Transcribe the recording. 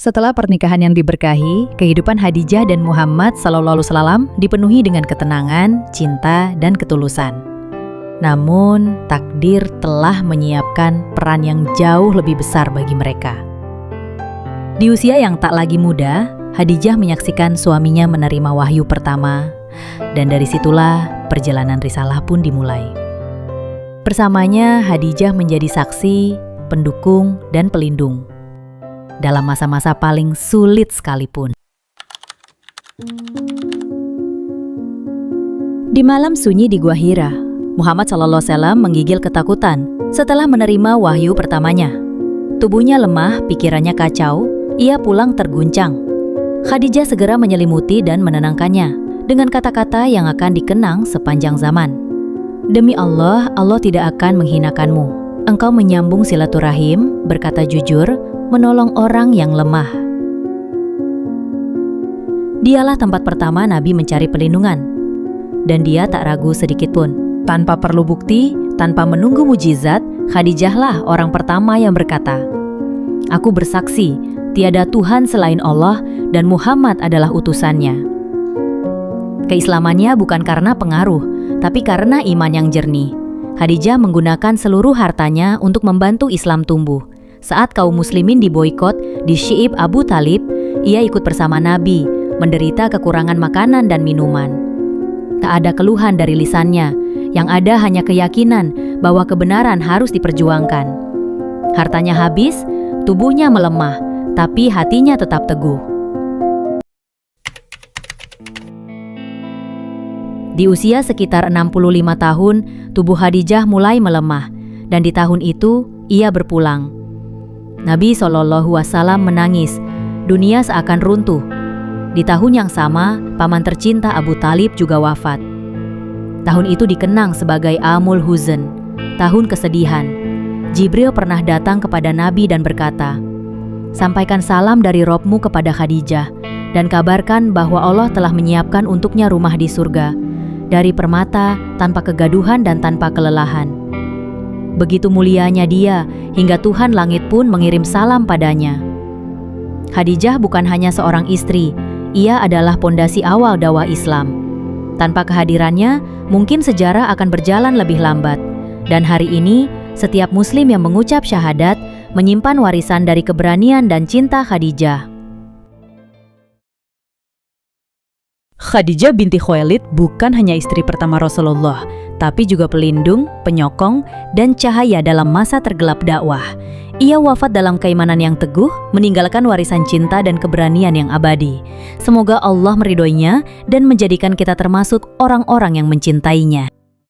Setelah pernikahan yang diberkahi, kehidupan Khadijah dan Muhammad SAW dipenuhi dengan ketenangan, cinta, dan ketulusan. Namun, takdir telah menyiapkan peran yang jauh lebih besar bagi mereka. Di usia yang tak lagi muda, Khadijah menyaksikan suaminya menerima wahyu pertama, dan dari situlah perjalanan risalah pun dimulai. Bersamanya, Khadijah menjadi saksi, pendukung, dan pelindung dalam masa-masa paling sulit sekalipun. Di malam sunyi di Gua Hira, Muhammad SAW menggigil ketakutan setelah menerima wahyu pertamanya. Tubuhnya lemah, pikirannya kacau, ia pulang terguncang. Khadijah segera menyelimuti dan menenangkannya dengan kata-kata yang akan dikenang sepanjang zaman. Demi Allah, Allah tidak akan menghinakanmu. Engkau menyambung silaturahim, berkata jujur, menolong orang yang lemah. Dialah tempat pertama Nabi mencari perlindungan. Dan dia tak ragu sedikitpun. Tanpa perlu bukti, tanpa menunggu mujizat, Khadijahlah orang pertama yang berkata, "Aku bersaksi, tiada Tuhan selain Allah dan Muhammad adalah utusannya." Keislamannya bukan karena pengaruh, tapi karena iman yang jernih. Khadijah menggunakan seluruh hartanya untuk membantu Islam tumbuh. Saat kaum muslimin diboikot di Syi'ib Abu Talib, ia ikut bersama Nabi, menderita kekurangan makanan dan minuman. Tak ada keluhan dari lisannya, yang ada hanya keyakinan bahwa kebenaran harus diperjuangkan. Hartanya habis, tubuhnya melemah, tapi hatinya tetap teguh. Di usia sekitar 65 tahun, tubuh Khadijah mulai melemah, dan di tahun itu ia berpulang. Nabi SAW menangis, dunia seakan runtuh. Di tahun yang sama, paman tercinta Abu Talib juga wafat. Tahun itu dikenang sebagai Amul Huzn, tahun kesedihan. Jibril pernah datang kepada Nabi dan berkata, "Sampaikan salam dari Robmu kepada Khadijah, dan kabarkan bahwa Allah telah menyiapkan untuknya rumah di surga, dari permata, tanpa kegaduhan dan tanpa kelelahan." Begitu mulianya dia, hingga Tuhan langit pun mengirim salam padanya. Khadijah bukan hanya seorang istri, ia adalah pondasi awal dakwah Islam. Tanpa kehadirannya, mungkin sejarah akan berjalan lebih lambat. Dan hari ini, setiap muslim yang mengucap syahadat, menyimpan warisan dari keberanian dan cinta Khadijah. Khadijah binti Khuwailid bukan hanya istri pertama Rasulullah, tapi juga pelindung, penyokong, dan cahaya dalam masa tergelap dakwah. Ia wafat dalam keimanan yang teguh, meninggalkan warisan cinta dan keberanian yang abadi. Semoga Allah meridhoinya dan menjadikan kita termasuk orang-orang yang mencintainya.